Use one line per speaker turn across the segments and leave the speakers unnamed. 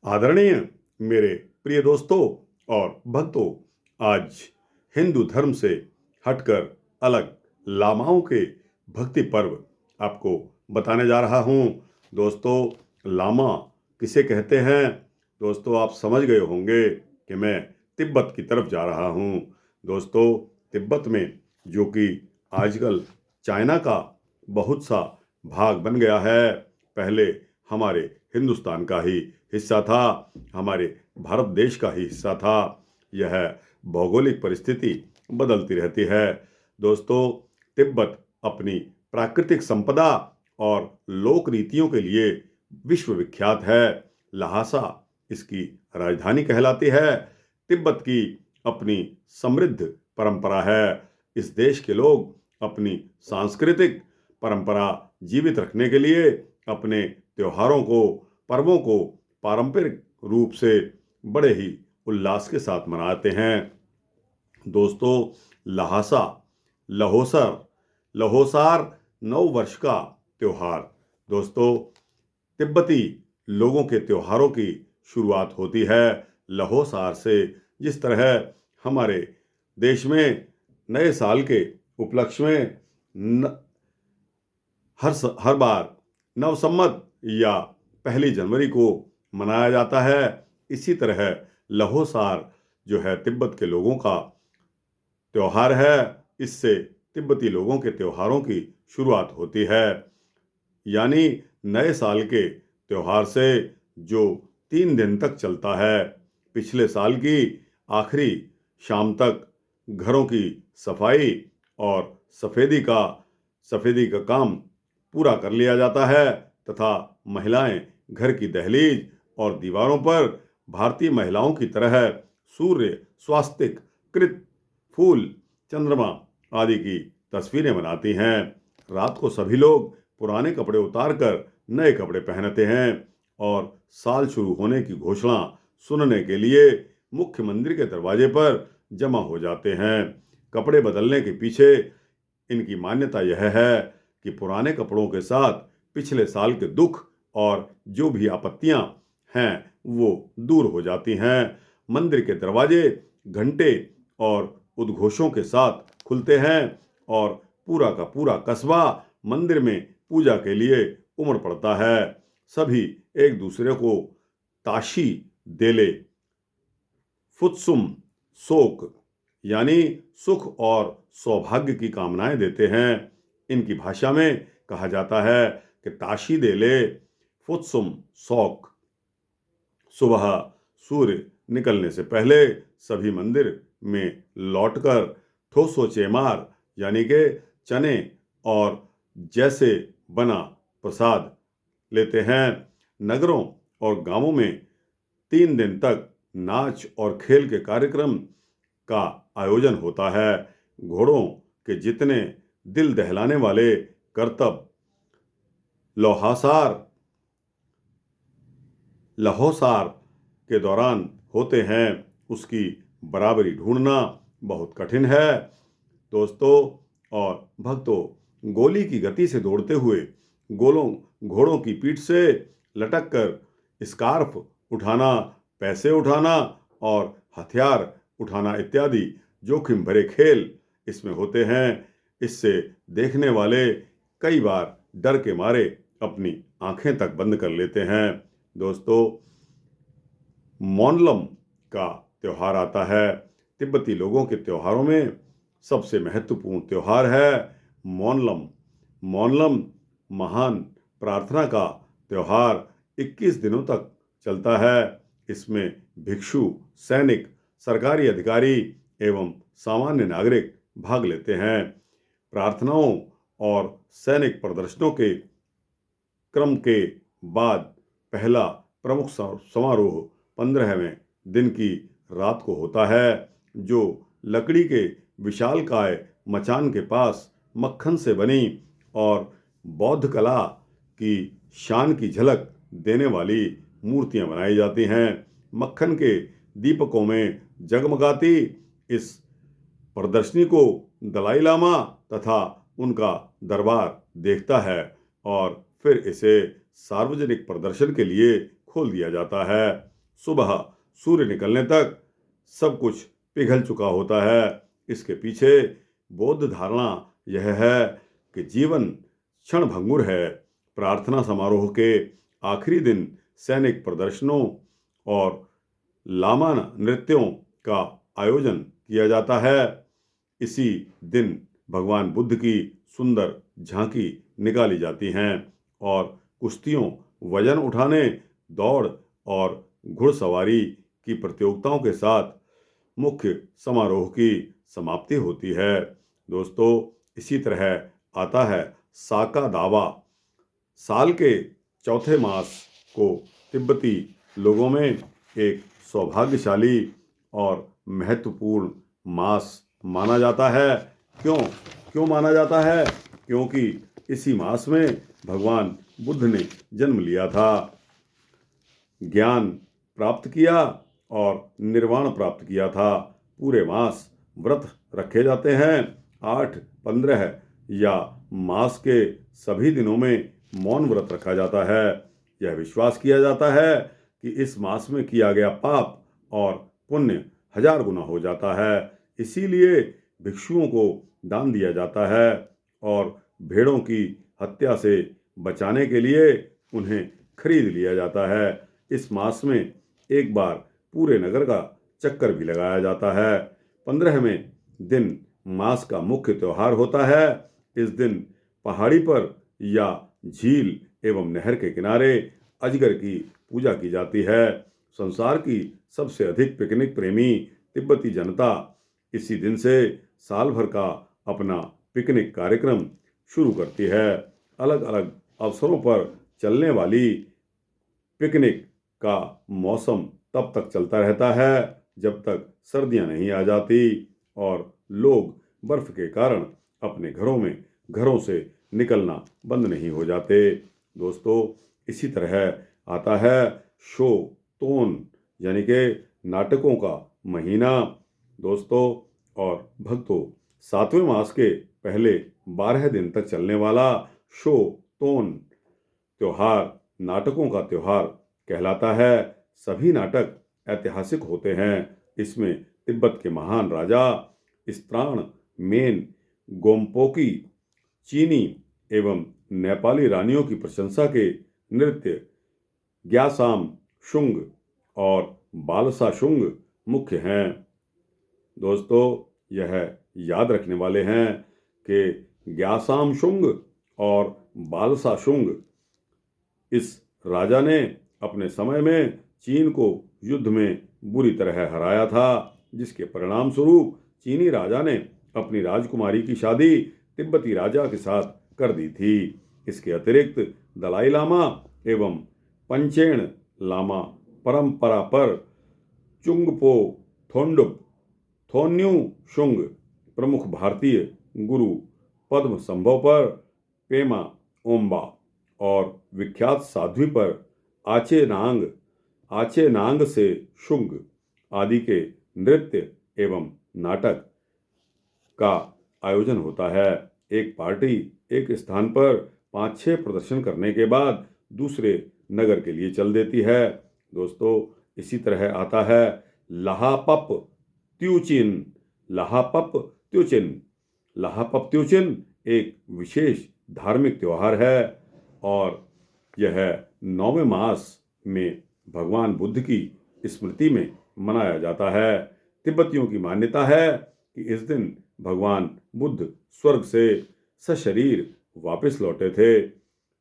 आदरणीय मेरे प्रिय दोस्तों और भक्तों, आज हिंदू धर्म से हटकर अलग लामाओं के भक्ति पर्व आपको बताने जा रहा हूँ। दोस्तों, लामा किसे कहते हैं? दोस्तों, आप समझ गए होंगे कि मैं तिब्बत की तरफ जा रहा हूँ। दोस्तों, तिब्बत में, जो कि आजकल चाइना का बहुत सा भाग बन गया है, पहले हमारे हिंदुस्तान का ही हिस्सा था, हमारे भारत देश का ही हिस्सा था। यह भौगोलिक परिस्थिति बदलती रहती है। दोस्तों, तिब्बत अपनी प्राकृतिक संपदा और लोक रीतियों के लिए विश्व विख्यात है। लहासा इसकी राजधानी कहलाती है। तिब्बत की अपनी समृद्ध परंपरा है। इस देश के लोग अपनी सांस्कृतिक परंपरा जीवित रखने के लिए अपने त्योहारों को, पर्वों को पारंपरिक रूप से बड़े ही उल्लास के साथ मनाते हैं। दोस्तों, लहासा, लहोसर, लहोसार नव वर्ष का त्योहार। दोस्तों, तिब्बती लोगों के त्योहारों की शुरुआत होती है लहोसार से। जिस तरह हमारे देश में नए साल के उपलक्ष्य में हर बार नव संवत या पहली जनवरी को मनाया जाता है, इसी तरह लहोसार जो है तिब्बत के लोगों का त्योहार है। इससे तिब्बती लोगों के त्योहारों की शुरुआत होती है। यानी नए साल के त्योहार से जो 3 दिन तक चलता है। पिछले साल की आखिरी शाम तक घरों की सफाई और सफेदी का काम पूरा कर लिया जाता है तथा महिलाएं घर की दहलीज और दीवारों पर भारतीय महिलाओं की तरह सूर्य, स्वास्तिक, कृत, फूल, चंद्रमा आदि की तस्वीरें बनाती हैं। रात को सभी लोग पुराने कपड़े उतारकर नए कपड़े पहनते हैं और साल शुरू होने की घोषणा सुनने के लिए मुख्य मंदिर के दरवाजे पर जमा हो जाते हैं। कपड़े बदलने के पीछे इनकी मान्यता यह है कि पुराने कपड़ों के साथ पिछले साल के दुख और जो भी आपत्तियां हैं वो दूर हो जाती हैं। मंदिर के दरवाजे घंटे और उद्घोषों के साथ खुलते हैं और पूरा का पूरा कस्बा मंदिर में पूजा के लिए उमड़ पड़ता है। सभी एक दूसरे को ताशी देले, फुत्सुम, शोक यानी सुख और सौभाग्य की कामनाएं देते हैं। इनकी भाषा में कहा जाता है कि ताशी देले, फुत्सुम, शौक। सुबह सूर्य निकलने से पहले सभी मंदिर में लौटकर ठोसो चेमार यानी के चने और जैसे बना प्रसाद लेते हैं। नगरों और गांवों में 3 दिन तक नाच और खेल के कार्यक्रम का आयोजन होता है। घोड़ों के जितने दिल दहलाने वाले करतब लहोसार के दौरान होते हैं, उसकी बराबरी ढूंढना बहुत कठिन है। दोस्तों और भक्तों, गोली की गति से दौड़ते हुए घोड़ों की पीठ से लटक कर स्कार्फ उठाना, पैसे उठाना और हथियार उठाना इत्यादि जोखिम भरे खेल इसमें होते हैं। इससे देखने वाले कई बार डर के मारे अपनी आंखें तक बंद कर लेते हैं। दोस्तों, मोनलम का त्योहार आता है। तिब्बती लोगों के त्योहारों में सबसे महत्वपूर्ण त्योहार है मोनलम। मोनलम महान प्रार्थना का त्योहार 21 दिनों तक चलता है। इसमें भिक्षु, सैनिक, सरकारी अधिकारी एवं सामान्य नागरिक भाग लेते हैं। प्रार्थनाओं और सैनिक प्रदर्शनों के क्रम के बाद पहला प्रमुख समारोह 15वें दिन की रात को होता है, जो लकड़ी के विशालकाय मचान के पास मक्खन से बनी और बौद्ध कला की शान की झलक देने वाली मूर्तियां बनाई जाती हैं। मक्खन के दीपकों में जगमगाती इस प्रदर्शनी को दलाई लामा तथा उनका दरबार देखता है और फिर इसे सार्वजनिक प्रदर्शन के लिए खोल दिया जाता है। सुबह सूर्य निकलने तक सब कुछ पिघल चुका होता है। इसके पीछे बौद्ध धारणा यह है कि जीवन क्षणभंगुर है। प्रार्थना समारोह के आखिरी दिन सैनिक प्रदर्शनों और लामा नृत्यों का आयोजन किया जाता है। इसी दिन भगवान बुद्ध की सुंदर झांकी निकाली जाती हैं और कुश्तियों, वजन उठाने, दौड़ और घुड़सवारी की प्रतियोगिताओं के साथ मुख्य समारोह की समाप्ति होती है। दोस्तों, इसी तरह आता है साका दावा। साल के चौथे मास को तिब्बती लोगों में एक सौभाग्यशाली और महत्वपूर्ण मास माना जाता है। क्यों माना जाता है? क्योंकि इसी मास में भगवान बुद्ध ने जन्म लिया था, ज्ञान प्राप्त किया और निर्वाण प्राप्त किया था। पूरे मास व्रत रखे जाते हैं। 8, 15 या मास के सभी दिनों में मौन व्रत रखा जाता है। यह विश्वास किया जाता है कि इस मास में किया गया पाप और पुण्य 1000 गुना हो जाता है। इसीलिए भिक्षुओं को दान दिया जाता है और भेड़ों की हत्या से बचाने के लिए उन्हें खरीद लिया जाता है। इस मास में एक बार पूरे नगर का चक्कर भी लगाया जाता है। 15वें दिन मास का मुख्य त्योहार होता है। इस दिन पहाड़ी पर या झील एवं नहर के किनारे अजगर की पूजा की जाती है। संसार की सबसे अधिक पिकनिक प्रेमी तिब्बती जनता इसी दिन से साल भर का अपना पिकनिक कार्यक्रम शुरू करती है। अलग अलग अवसरों पर चलने वाली पिकनिक का मौसम तब तक चलता रहता है जब तक सर्दियां नहीं आ जाती और लोग बर्फ के कारण अपने घरों से निकलना बंद नहीं हो जाते। दोस्तों, इसी तरह आता है शो तोन, यानी कि नाटकों का महीना। दोस्तों और भक्तों, 7वें मास के पहले 12 दिन तक चलने वाला शो तोन त्योहार नाटकों का त्योहार कहलाता है। सभी नाटक ऐतिहासिक होते हैं। इसमें तिब्बत के महान राजा स्त्राण, मेन, गोम्पोकी, चीनी एवं नेपाली रानियों की प्रशंसा के नृत्य ग्यासाम शुंग और बालसा शुंग मुख्य हैं। दोस्तों, यह याद रखने वाले हैं कि ग्यासाम शुंग और बालसा शुंग इस राजा ने अपने समय में चीन को युद्ध में बुरी तरह हराया था, जिसके परिणाम स्वरूप चीनी राजा ने अपनी राजकुमारी की शादी तिब्बती राजा के साथ कर दी थी। इसके अतिरिक्त दलाई लामा एवं पंचेन लामा परंपरा पर चुंगपो थोंडुप थोन्यू शुंग प्रमुख भारतीय गुरु पद्म संभव पर पेमा ओम्बा और विख्यात साध्वी पर आचे नांग से शुंग आदि के नृत्य एवं नाटक का आयोजन होता है। एक पार्टी एक स्थान पर 5-6 प्रदर्शन करने के बाद दूसरे नगर के लिए चल देती है। दोस्तों, इसी तरह आता है लहापप त्यूचिन। लहापप त्यूचिन एक विशेष धार्मिक त्योहार है और यह 9वें मास में भगवान बुद्ध की स्मृति में मनाया जाता है। तिब्बतियों की मान्यता है कि इस दिन भगवान बुद्ध स्वर्ग से सशरीर वापस लौटे थे।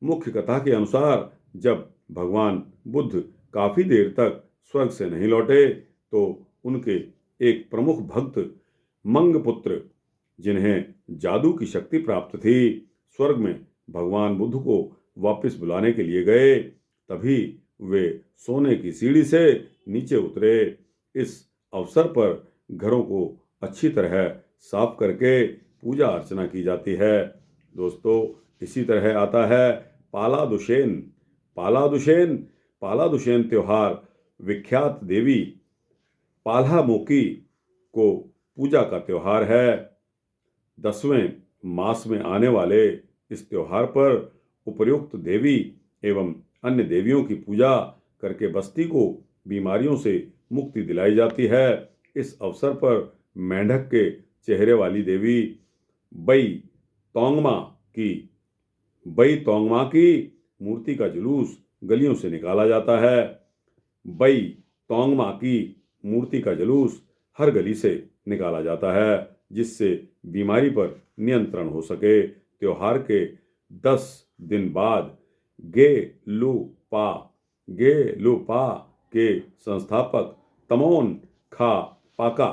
मुख्य कथा के अनुसार जब भगवान बुद्ध काफी देर तक स्वर्ग से नहीं लौटे तो उनके एक प्रमुख भक्त मंगपुत्र, जिन्हें जादू की शक्ति प्राप्त थी, स्वर्ग में भगवान बुद्ध को वापस बुलाने के लिए गए। तभी वे सोने की सीढ़ी से नीचे उतरे। इस अवसर पर घरों को अच्छी तरह साफ करके पूजा अर्चना की जाती है। दोस्तों, इसी तरह आता है पालादुशेन त्योहार विख्यात देवी पाल्हामोकी को पूजा का त्योहार है। 10वें मास में आने वाले इस त्योहार पर उपर्युक्त देवी एवं अन्य देवियों की पूजा करके बस्ती को बीमारियों से मुक्ति दिलाई जाती है। इस अवसर पर मेंढक के चेहरे वाली देवी बई तोंगमा की बई तोंगमा की मूर्ति का जुलूस गलियों से निकाला जाता है। बई तोंगमा की मूर्ति का जुलूस हर गली से निकाला जाता है, जिससे बीमारी पर नियंत्रण हो सके। त्योहार के 10 दिन बाद गे लू पा गे लू पा के संस्थापक तमोन खा पाका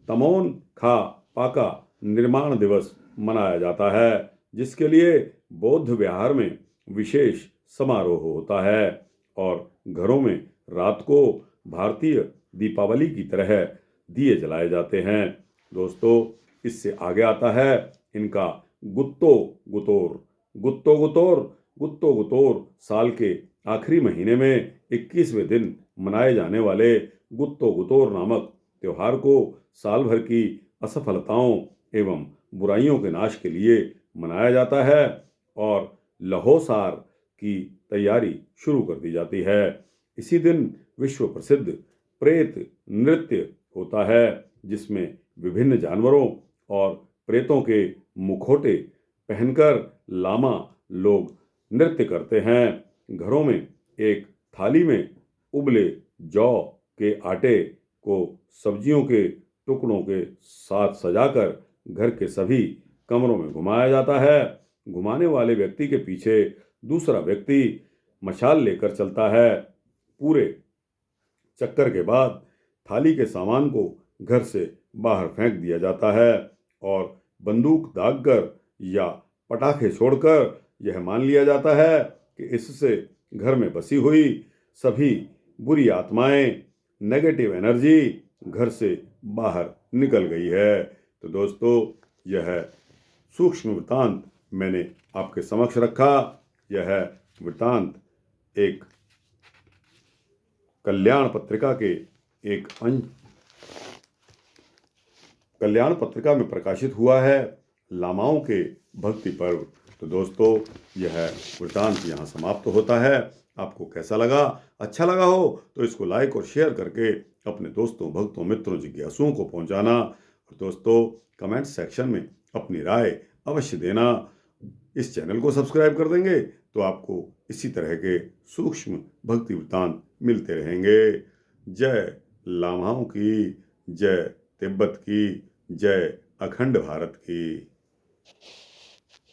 तमोन खा पाका निर्माण दिवस मनाया जाता है, जिसके लिए बौद्ध विहार में विशेष समारोह होता है और घरों में रात को भारतीय दीपावली की तरह दिए जलाए जाते हैं। दोस्तों, इससे आगे आता है इनका गुत्तो गुतोर। गुत्तो गुतोर गुत्तो गुतोर साल के आखिरी महीने में 21वें दिन मनाए जाने वाले गुत्तो गुतोर नामक त्योहार को साल भर की असफलताओं एवं बुराइयों के नाश के लिए मनाया जाता है और लहोसार की तैयारी शुरू कर दी जाती है। इसी दिन विश्व प्रसिद्ध प्रेत नृत्य होता है, जिसमें विभिन्न जानवरों और प्रेतों के मुखौटे पहनकर लामा लोग नृत्य करते हैं। घरों में एक थाली में उबले जौ के आटे को सब्जियों के टुकड़ों के साथ सजाकर घर के सभी कमरों में घुमाया जाता है। घुमाने वाले व्यक्ति के पीछे दूसरा व्यक्ति मशाल लेकर चलता है। पूरे चक्कर के बाद थाली के सामान को घर से बाहर फेंक दिया जाता है और बंदूक दागकर या पटाखे छोड़कर यह मान लिया जाता है कि इससे घर में बसी हुई सभी बुरी आत्माएं, नेगेटिव एनर्जी घर से बाहर निकल गई है। तो दोस्तों, यह सूक्ष्म वृत्तांत मैंने आपके समक्ष रखा। यह वृत्तांत एक कल्याण पत्रिका के एक अंश कल्याण पत्रिका में प्रकाशित हुआ है, लामाओं के भक्ति पर्व। तो दोस्तों, यह वृत्तांत यहाँ समाप्त होता है। आपको कैसा लगा? अच्छा लगा हो तो इसको लाइक और शेयर करके अपने दोस्तों, भक्तों, मित्रों, जिज्ञासुओं को पहुँचाना। और दोस्तों, कमेंट सेक्शन में अपनी राय अवश्य देना। इस चैनल को सब्सक्राइब कर देंगे तो आपको इसी तरह के सूक्ष्म भक्ति वृत्तांत मिलते रहेंगे। जय लामाओं की, जय तिब्बत की, जय अखंड भारत की।